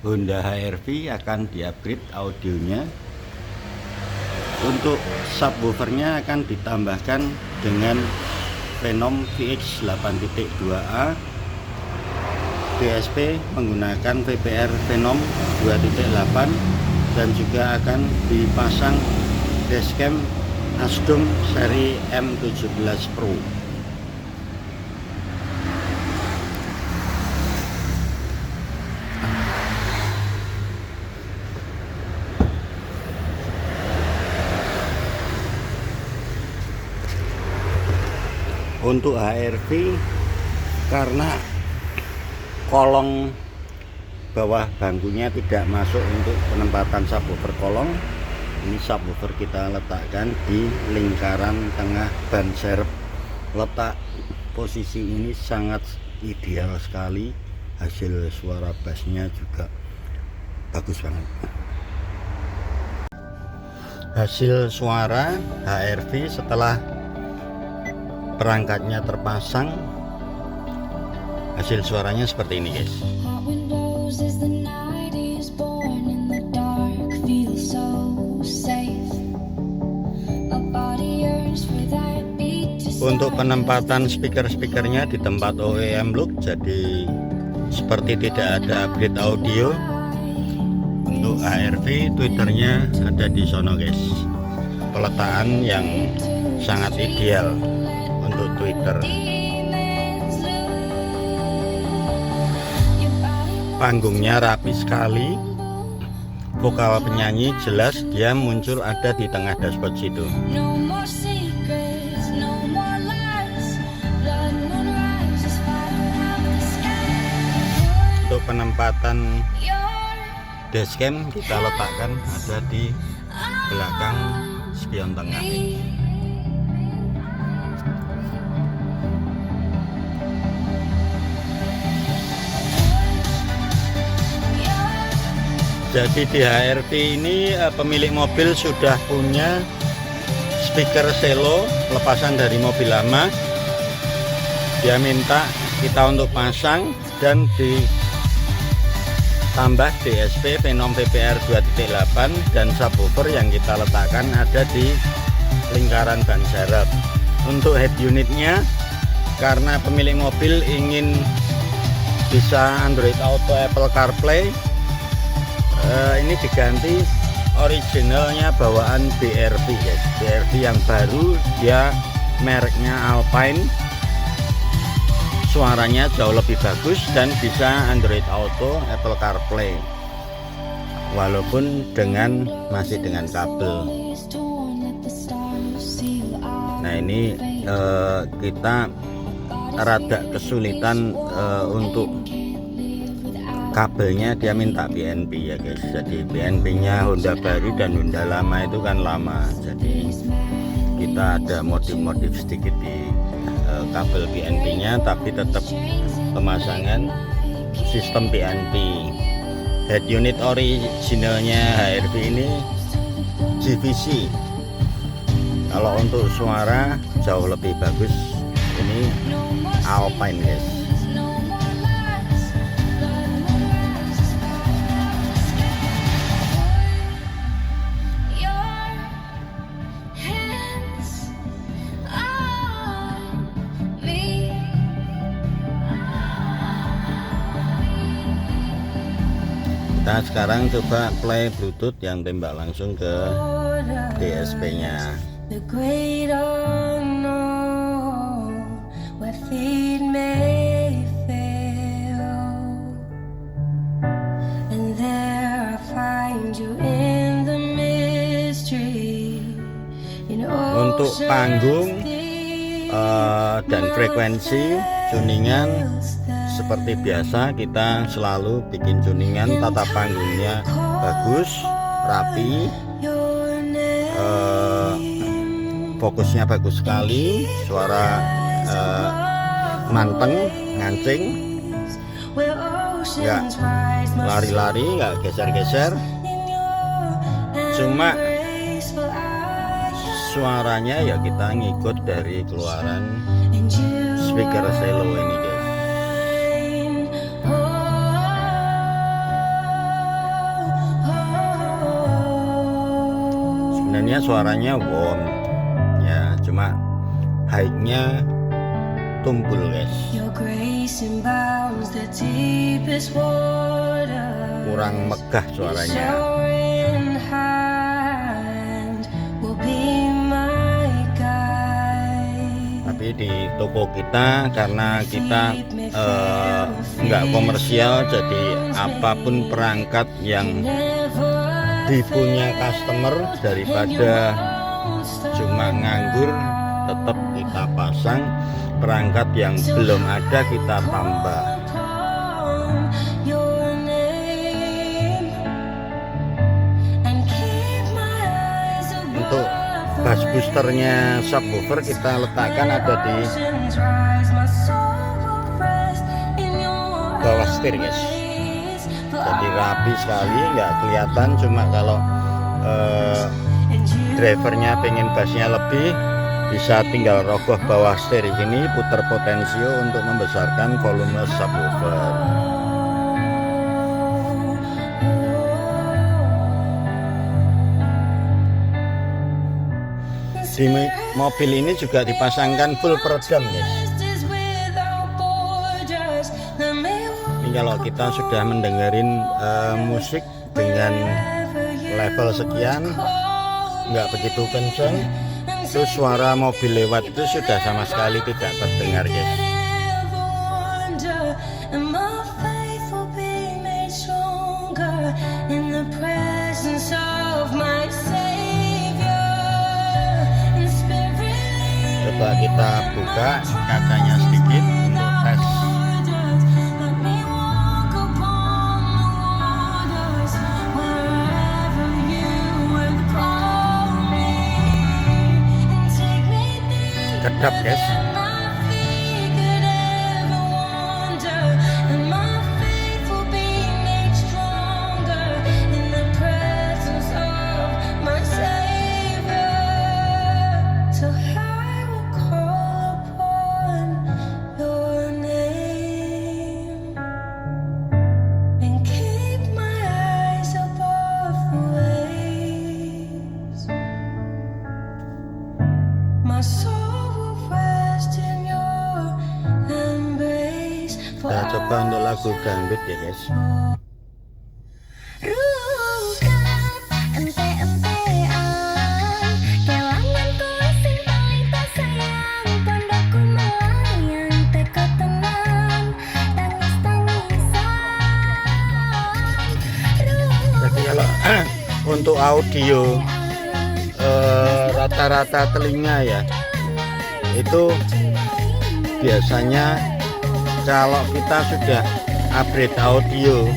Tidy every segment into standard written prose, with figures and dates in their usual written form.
Honda HR-V akan di-upgrade audionya. Untuk subwoofernya akan ditambahkan dengan Phenom VX 8.2A. DSP menggunakan VPR Phenom 2.8 dan juga akan dipasang dashcam Asdom seri M17 Pro. Untuk HR-V, karena kolong bawah bangkunya tidak masuk untuk penempatan subwoofer kolong, ini subwoofer kita letakkan di lingkaran tengah ban serep. Letak posisi ini sangat ideal sekali, hasil suara bassnya juga bagus banget. Hasil suara HR-V setelah perangkatnya terpasang, hasil suaranya seperti ini, guys. Untuk penempatan speaker-speakernya di tempat OEM look, jadi seperti tidak ada upgrade audio. Untuk HR-V, tweeternya ada di sono, guys. Peletakan yang sangat ideal untuk tweeter. Panggungnya rapi sekali, vokal penyanyi jelas, dia muncul ada di tengah dashboard situ. Untuk penempatan dashcam kita letakkan ada di belakang spion tengah. Jadi di HR-V ini pemilik mobil sudah punya speaker Selo lepasan dari mobil lama. Dia minta kita untuk pasang dan ditambah DSP Phenom VPR 2.8 dan subwoofer yang kita letakkan ada di lingkaran ban serep. Untuk head unitnya, karena pemilik mobil ingin bisa Android Auto, Apple CarPlay, ini diganti originalnya bawaan BRV, guys. BRV yang baru, dia mereknya Alpine, suaranya jauh lebih bagus dan bisa Android Auto, Apple CarPlay, walaupun masih dengan kabel. Nah, ini kita rada kesulitan untuk kabelnya, dia minta BNP ya, guys. Jadi BNP nya Honda baru dan Honda lama itu kan lama, jadi kita ada modif-modif sedikit di kabel BNP nya, tapi tetap pemasangan sistem BNP. Head unit originalnya HR-V ini GVC. Kalau untuk suara jauh lebih bagus ini Alpine, guys. Kita sekarang coba play Bluetooth yang tembak langsung ke DSP nya. Untuk panggung dan frekuensi tuningan seperti biasa, kita selalu bikin tuningan, tata panggungnya bagus, rapi, fokusnya bagus sekali, suara manteng, ngancing, nggak lari-lari, nggak geser-geser, cuma suaranya ya kita ngikut dari keluaran speaker Selo ini, guys. sebenarnya suaranya warm ya, cuma high-nya tumpul guys, kurang megah suaranya. Tapi di toko kita karena kita nggak komersial, jadi apapun perangkat yang dipunya customer, daripada cuma nganggur, tetap kita pasang. Perangkat yang belum ada kita tambah. Untuk bass boosternya subwoofer kita letakkan ada di bawah setir guys, jadi rapi sekali, nggak kelihatan. Cuma kalau drivernya pengen bassnya lebih, bisa tinggal rogoh bawah setir ini, putar potensio untuk membesarkan volume subwoofer. Di mobil ini juga dipasangkan full peredam guys. Ini kalau kita sudah mendengarin musik dengan level sekian, nggak begitu kencang, itu suara mobil lewat itu sudah sama sekali tidak terdengar guys. Coba kita buka kacanya sedikit untuk tes. Kedap guys. Kita coba untuk lagu dangdut ya guys. Jadi kalau untuk audio rata-rata telinga ya, itu biasanya kalau kita sudah upgrade audio,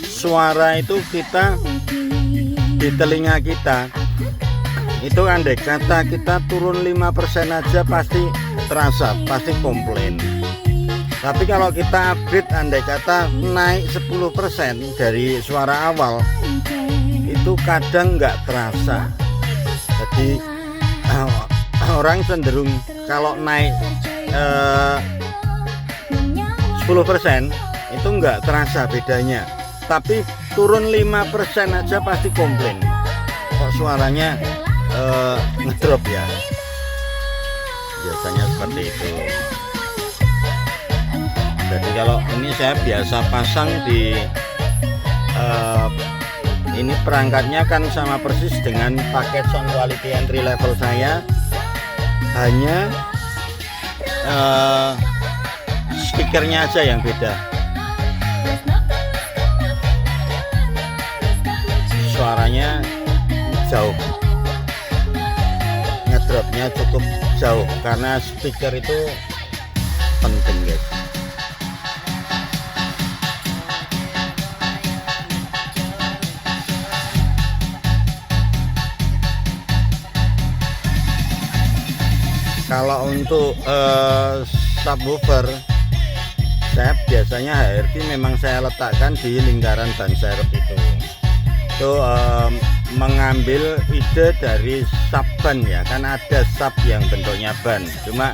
suara itu kita di telinga kita itu andai kata kita turun 5% aja pasti terasa, pasti komplain. Tapi kalau kita upgrade andai kata naik 10% dari suara awal, itu kadang nggak terasa. Jadi orang cenderung kalau naik 10% itu nggak terasa bedanya, tapi turun 5% aja pasti komplain, kok suaranya ngedrop ya, biasanya seperti itu. Jadi kalau ini saya biasa pasang di ini perangkatnya kan sama persis dengan paket sound quality entry level saya, hanya speakernya aja yang beda. Suaranya jauh, ngedropnya cukup jauh karena speaker itu penting guys. Kalau untuk subwoofer, saya biasanya HRV memang saya letakkan di lingkaran ban serep itu mengambil ide dari sub ban ya, kan ada sub yang bentuknya ban, cuma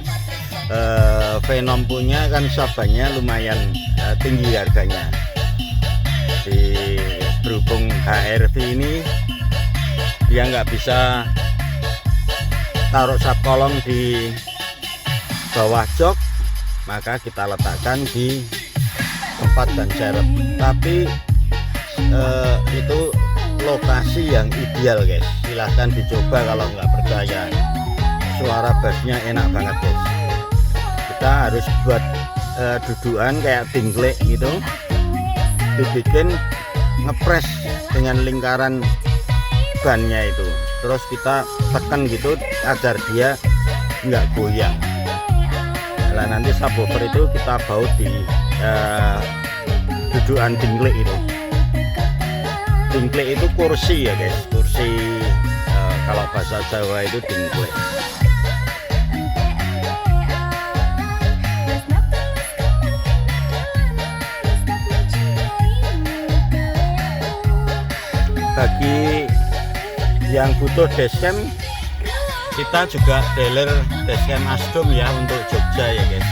Venom punya kan sub bannya lumayan tinggi harganya. Jadi berhubung HRV ini dia nggak bisa taruh subkolong di bawah jok, maka kita letakkan di tempat ban serep. Tapi itu lokasi yang ideal guys, silahkan dicoba kalau nggak percaya. Suara bassnya enak banget guys. Kita harus buat dudukan kayak dinglek gitu, dibikin ngepres dengan lingkaran bannya itu, terus kita tekan gitu agar dia nggak goyang. Nah nanti subwoofer itu kita baut di dudukan dinglek itu. Dinglek itu kursi ya guys, kursi kalau bahasa Jawa itu dinglek. Bagi yang butuh dashcam, kita juga dealer dashcam Asdom ya untuk Jogja ya guys.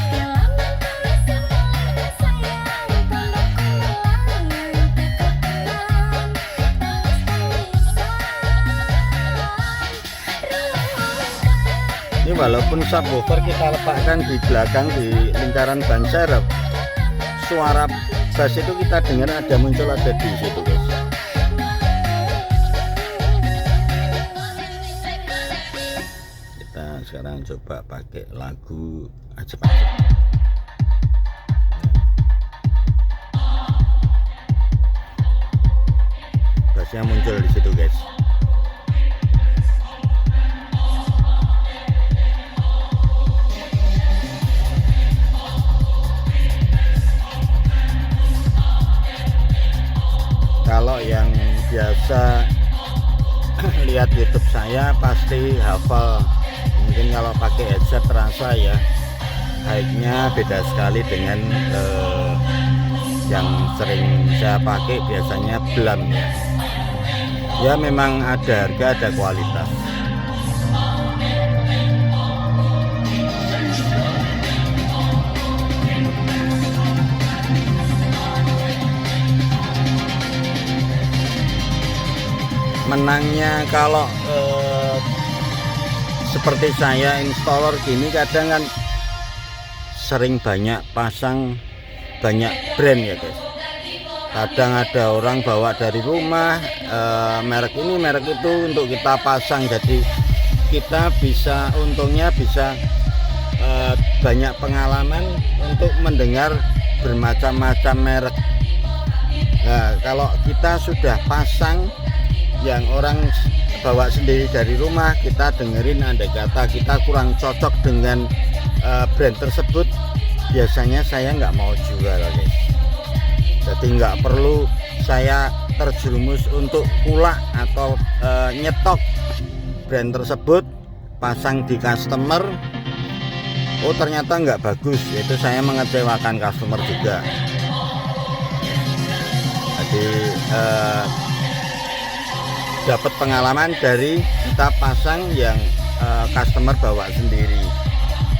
Ini walaupun subwoofer kita letakkan di belakang di lingkaran ban serep, suara bass itu kita dengar muncul ada di situ guys. Kita sekarang coba pakai lagu Ajep-Ajep. Bassnya muncul di situ guys. Kalau yang biasa lihat YouTube saya pasti hafal. Mungkin kalau pakai headset terasa ya, high-nya beda sekali dengan yang sering saya pakai, biasanya Blam ya. Ya memang ada harga ada kualitas. Menangnya kalau seperti saya installer gini kadang kan sering banyak pasang banyak brand ya guys. Kadang ada orang bawa dari rumah merek ini merek itu untuk kita pasang, jadi kita bisa untungnya bisa banyak pengalaman untuk mendengar bermacam-macam merek. Nah, kalau kita sudah pasang yang orang bawa sendiri dari rumah, kita dengerin, andai kata kita kurang cocok dengan brand tersebut, biasanya saya nggak mau jual guys. Jadi nggak perlu saya terjerumus untuk kulak atau nyetok brand tersebut, pasang di customer, oh ternyata nggak bagus, itu saya mengecewakan customer juga. Jadi dapat pengalaman dari kita pasang yang customer bawa sendiri,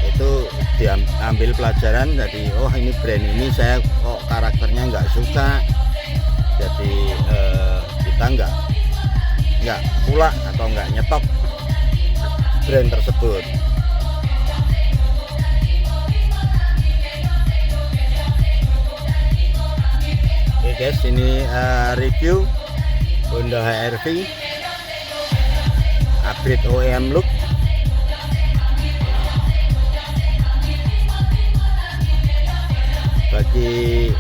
itu diambil pelajaran. Jadi oh ini brand ini saya kok karakternya nggak suka, jadi kita nggak pula atau nggak nyetok brand tersebut. Oke guys, ini review Honda HR-V upgrade OEM look. Bagi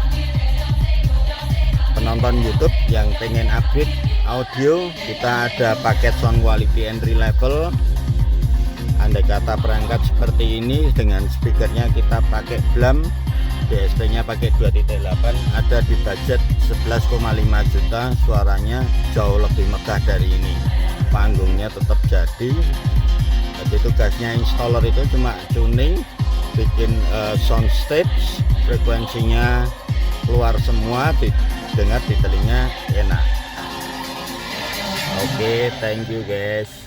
penonton YouTube yang pengen upgrade audio, kita ada paket sound quality entry level. Andai kata perangkat seperti ini dengan speakernya kita pakai Blam, DSP nya pakai 2.8, ada di budget 11,5 juta. Suaranya jauh lebih megah dari ini, panggungnya tetap jadi. Jadi tugasnya installer itu cuma tuning, bikin sound stage, frekuensinya keluar semua, didengar di telinga enak. Oke, thank you guys.